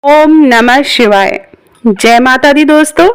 ओम नमः शिवाय। जय माता दी दोस्तों,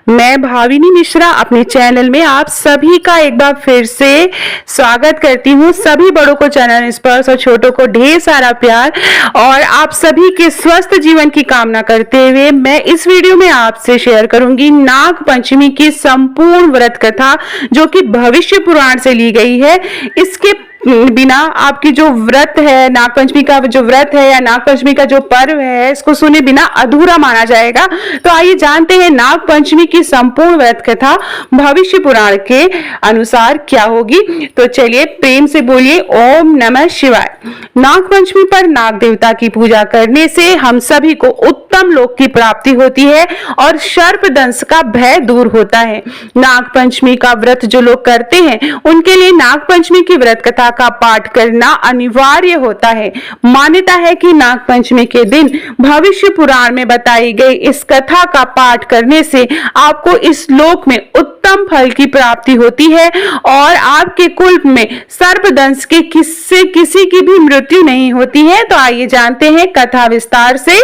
मैं भाविनी मिश्रा अपने चैनल में आप सभी का एक बार फिर से स्वागत करती हूँ। सभी बड़ों को चैनल स्पर्श और छोटों को ढेर सारा प्यार और आप सभी के स्वस्थ जीवन की कामना करते हुए मैं इस वीडियो में आपसे शेयर करूंगी नाग पंचमी की संपूर्ण व्रत कथा जो कि भविष्य पुराण से ली गई है। इसके बिना आपकी जो व्रत है, नागपंचमी का जो व्रत है या नागपंचमी का जो पर्व है, इसको सुने बिना अधूरा माना जाएगा। तो आइए जानते हैं नागपंचमी की संपूर्ण व्रत कथा भविष्य पुराण के अनुसार क्या होगी। तो चलिए प्रेम से बोलिए ओम नमः शिवाय। नागपंचमी पर नाग देवता की पूजा करने से हम सभी को उत्तम लोक की प्राप्ति होती है और सर्प दंश का भय दूर होता है। नागपंचमी का व्रत जो लोग करते हैं उनके लिए नागपंचमी की व्रत कथा का पाठ करना अनिवार्य होता है। मान्यता है कि नागपंचमी के दिन भविष्य पुराण में बताई गई इस कथा का पाठ करने से आपको इस लोक में उत्तम फल की प्राप्ति होती है और आपके कुल में सर्पदंश के किसी की भी मृत्यु नहीं होती है। तो आइए जानते हैं कथा विस्तार से।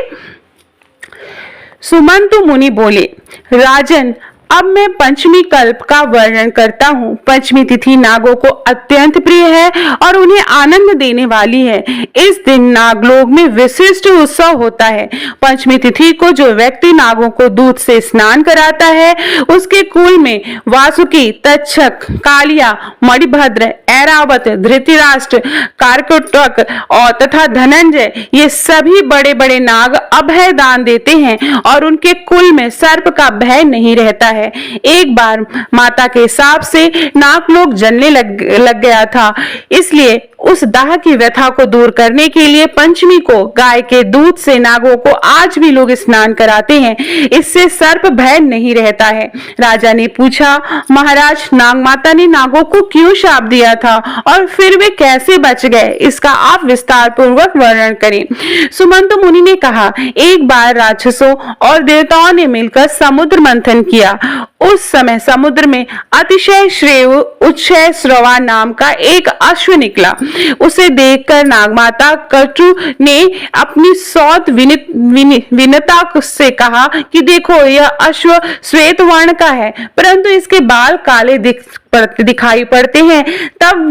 सुमंतु मुनि बोले, राजन, अब मैं पंचमी कल्प का वर्णन करता हूँ। पंचमी तिथि नागों को अत्यंत प्रिय है और उन्हें आनंद देने वाली है। इस दिन नागलोक में विशिष्ट उत्सव होता है। पंचमी तिथि को जो व्यक्ति नागों को दूध से स्नान कराता है उसके कुल में वासुकी, तक्षक, कालिया, मणिभद्र, ऐरावत, धृतराष्ट्र, कारकुटक और तथा धनंजय ये सभी बड़े बड़े नाग अभय दान देते हैं और उनके कुल में सर्प का भय नहीं रहता है। एक बार माता के हिसाब से नागलोक जलने लग गया था, इसलिए उस दाह की व्यथा को दूर करने के लिए पंचमी को गाय के दूध से नागों को आज भी लोग स्नान कराते हैं। इससे सर्प भय नहीं रहता है। राजा ने पूछा, महाराज, नाग माता ने नागों को क्यों शाप दिया था और फिर वे कैसे बच गए? इसका आप विस्तार पूर्वक वर्णन करें। सुमंत मुनि ने कहा, एक बार राक्षसों और देवताओं ने मिलकर समुद्र मंथन किया। उस समय समुद्र में अतिशय श्रेय उच्छय श्रवा नाम का एक अश्व निकला। उसे देखकर नागमाता कटु ने अपनी सौत विनता से कहा कि देखो, यह अश्व श्वेत वर्ण का है परंतु इसके बाल काले दिखाई पड़ते हैं। तब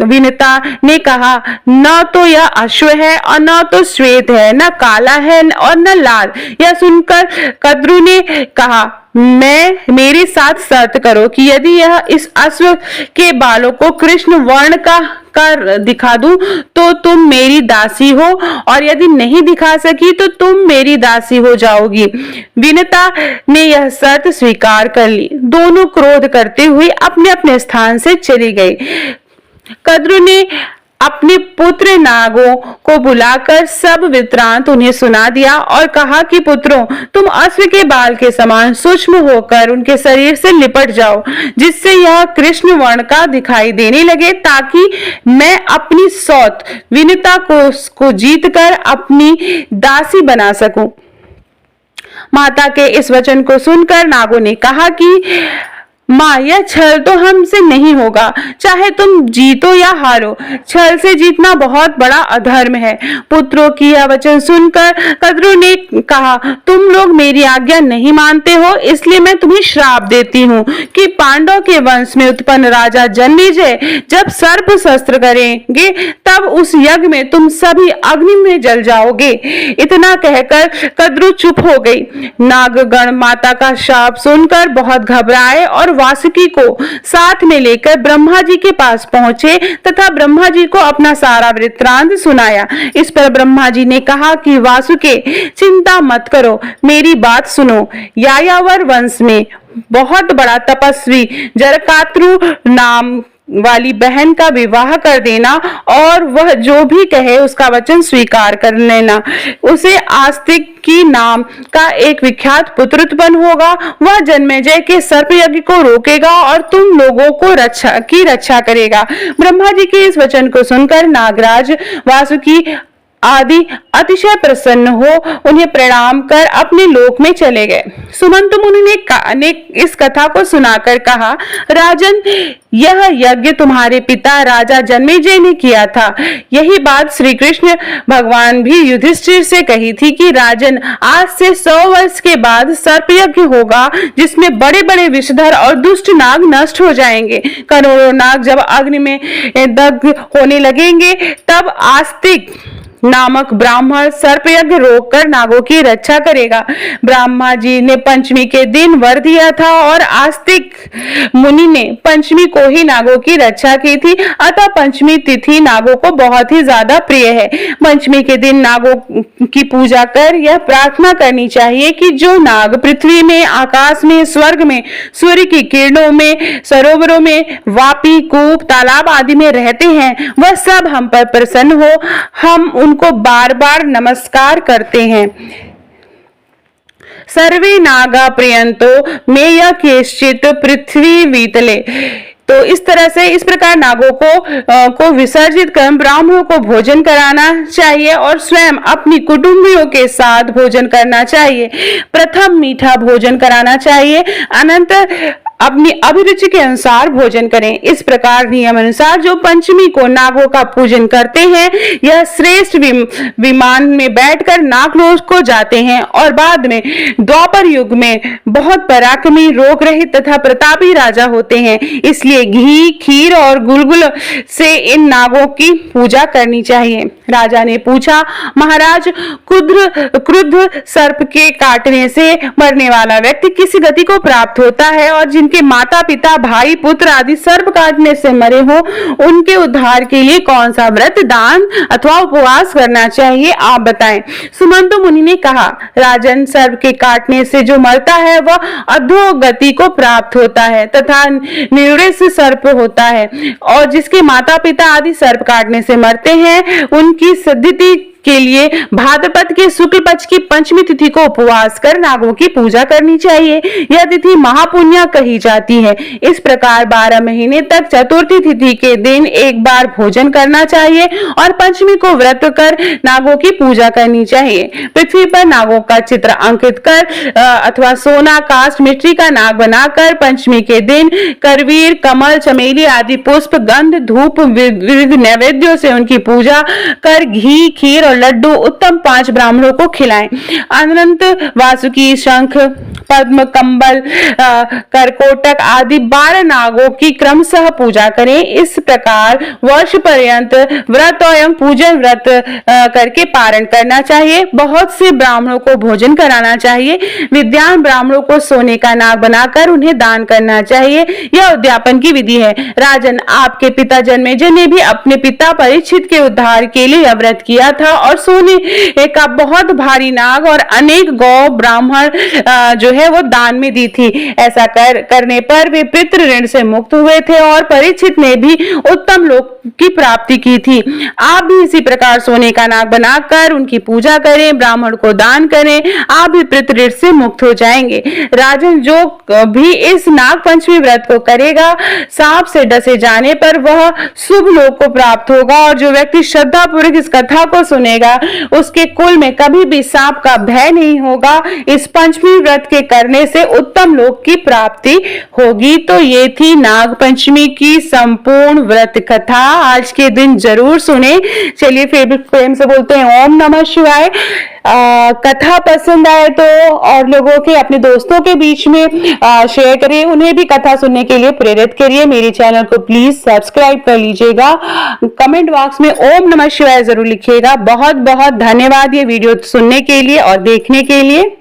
विनिता ने कहा, न तो यह अश्व है और न तो श्वेत है, न काला है और न लाल। यह सुनकर कद्रु ने कहा, मेरे साथ शर्त करो कि यदि यह इस अश्व के बालों को कृष्ण वर्ण का कर दिखा दूं तो तुम मेरी दासी हो और यदि नहीं दिखा सकी तो तुम मेरी दासी हो जाओगी। विनता ने यह शर्त स्वीकार कर ली। दोनों क्रोध करते हुए अपने अपने स्थान से चली गई। कद्रु ने अपने पुत्र नागों को बुलाकर सब वृत्तांत उन्हें सुना दिया और कहा कि पुत्रों, तुम अश्व के बाल के समान सूक्ष्म होकर उनके शरीर से लिपट जाओ जिससे यह कृष्ण वर्ण का दिखाई देने लगे, ताकि मैं अपनी सौत विनिता को जीतकर अपनी दासी बना सकूं। माता के इस वचन को सुनकर नागों ने कहा कि माँ, यह छल तो हमसे नहीं होगा, चाहे तुम जीतो या हारो। छल से जीतना बहुत बड़ा अधर्म है। पुत्रों की यह वचन सुनकर कद्रु ने कहा, तुम लोग मेरी आज्ञा नहीं मानते हो, इसलिए मैं तुम्हें श्राप देती हूँ कि पांडव के वंश में उत्पन्न राजा जन्मेजय जब सर्प शस्त्र करेंगे तब उस यज्ञ में तुम सभी अग्नि में जल जाओगे। इतना कहकर कद्रु चुप हो गई। नागगण माता का शाप सुनकर बहुत घबराए और वासुकी को साथ में लेकर ब्रह्मा जी के पास पहुंचे तथा ब्रह्मा जी को अपना सारा वृत्तांत सुनाया। इस पर ब्रह्मा जी ने कहा कि वासुके, चिंता मत करो, मेरी बात सुनो। यायावर वंश में बहुत बड़ा तपस्वी जरकात्रु नाम वाली बहन का विवाह कर देना और वह जो भी कहे उसका वचन स्वीकार कर लेना। उसे आस्तिक की नाम का एक विख्यात पुत्र उत्पन्न होगा। वह जन्मेजय के सर्प यज्ञ को रोकेगा और तुम लोगों को रक्षा करेगा। ब्रह्मा जी के इस वचन को सुनकर नागराज वासुकी आदि अतिशय प्रसन्न हो उन्हें प्रणाम कर अपने लोक में चले गए। सुमंत मुनि ने इस कथा को सुनाकर कहा, राजन, यह यज्ञ तुम्हारे पिता राजा जन्मेजय ने किया था। यही बात श्री कृष्ण भगवान भी युधिष्ठिर से कही थी कि राजन, आज से 100 वर्ष के बाद सर्प यज्ञ होगा जिसमें बड़े बड़े विषधर और दुष्ट नाग नष्ट हो जाएंगे। करोड़ों नाग जब अग्नि में दग्ध होने लगेंगे तब आस्तिक नामक ब्राह्मण सर्प यज्ञ रोककर नागों की रक्षा करेगा। ब्रह्मा जी ने पंचमी के दिन वर दिया था और आस्तिक मुनि ने पंचमी को ही नागों की रक्षा की थी, अतः पंचमी तिथि नागों को बहुत ही ज्यादा प्रिय है। पंचमी के दिन नागों की पूजा कर यह प्रार्थना करनी चाहिए कि जो नाग पृथ्वी में, आकाश में, स्वर्ग में, सूर्य की किरणों में, सरोवरों में, वापी, कूप, तालाब आदि में रहते हैं वह सब हम पर प्रसन्न हो। हम उनको बार बार नमस्कार करते हैं। सर्वे नागा प्रियंतो मेय केश्चित पृथ्वी वीतले। तो इस तरह से इस प्रकार नागों को विसर्जित कर ब्राह्मणों को भोजन कराना चाहिए और स्वयं अपनी कुटुंबियों के साथ भोजन करना चाहिए। प्रथम मीठा भोजन कराना चाहिए, अनंतर अपनी अभिरुचि के अनुसार भोजन करें। इस प्रकार नियम अनुसार जो पंचमी को नागों का पूजन करते हैं यह श्रेष्ठ विमान में बैठकर नागलोक को जाते हैं और बाद में द्वापर युग में बहुत पराक्रमी, रोग रहित तथा प्रतापी राजा होते हैं। इसलिए घी, खीर और गुलगुल से इन नागों की पूजा करनी चाहिए। राजा ने पूछा, महाराज, क्रुद्ध सर्प के काटने से मरने वाला व्यक्ति किसी गति को प्राप्त होता है और जिनके माता पिता, भाई, पुत्र आदि सर्प काटने से मरे हो उनके उद्धार के लिए कौन सा व्रत, दान अथवा उपवास करना चाहिए, आप बताएं। सुमंत मुनि ने कहा, राजन, सर्प के काटने से जो मरता है वह अधोगति को प्राप्त होता है तथा निवृत्त सर्प होता है और जिसके माता पिता आदि सर्प काटने से मरते हैं उनकी सद्गति के लिए भाद्रपद के शुक्ल पक्ष की पंचमी तिथि को उपवास कर नागों की पूजा करनी चाहिए। यह तिथि महापुण्य कही जाती है। इस प्रकार 12 महीने तक चतुर्थी तिथि के दिन एक बार भोजन करना चाहिए और पंचमी को व्रत कर नागों की पूजा करनी चाहिए। पृथ्वी पर नागों का चित्र अंकित कर अथवा सोना, काष्ठ, मिट्टी का नाग बनाकर पंचमी के दिन करवीर, कमल, चमेली आदि पुष्प, गंध, धूप, विविध नैवेद्यों से उनकी पूजा कर घी, खीर और लड्डू उत्तम 5 ब्राह्मणों को खिलाएं। अनंत, वासुकी, शंख, पद्म, कंबल, करकोटक आदि 12 नागों की क्रमशः पूजा करें। इस प्रकार वर्ष पर्यंत व्रत एवं पूजन व्रत करके पारण करना चाहिए। बहुत से ब्राह्मणों को भोजन कराना चाहिए। विद्वान ब्राह्मणों को सोने का नाग बनाकर उन्हें दान करना चाहिए। यह उद्यापन की विधि है। राजन, आपके पिता जन्मेजय ने भी अपने पिता परीक्षित के उद्धार के लिए व्रत किया था और सोने का बहुत भारी नाग और अनेक गौ ब्राह्मण जो है वो दान में दी थी। ऐसा करने पर वे पितृ ऋण से मुक्त हुए थे और परीक्षित ने भी उत्तम लोक की प्राप्ति की थी। आप भी इसी प्रकार सोने का नाग बनाकर उनकी पूजा करें, ब्राह्मण को दान करें, आप भी पितृ ऋण से मुक्त हो जाएंगे। राजन, जो भी इस नाग पंचमी व्रत को करेगा सांप से डसे जाने पर वह शुभ लोक को प्राप्त होगा और जो व्यक्ति श्रद्धा पूर्वक इस कथा को सुनेगा उसके कुल में कभी भी सांप का भय नहीं होगा। इस पंचमी व्रत के करने से उत्तम लोक की प्राप्ति होगी। तो ये थी नाग पंचमी की संपूर्ण व्रत कथा। आज के दिन जरूर सुने। चलिए प्रेम से बोलते हैं ओम नमः शिवाय। कथा पसंद आए तो और लोगों के, अपने दोस्तों के बीच में शेयर करिए, उन्हें भी कथा सुनने के लिए प्रेरित करिए। मेरे चैनल को प्लीज सब्सक्राइब कर लीजिएगा। कमेंट बॉक्स में ओम नमः शिवाय जरूर लिखिएगा। बहुत बहुत धन्यवाद ये वीडियो सुनने के लिए और देखने के लिए।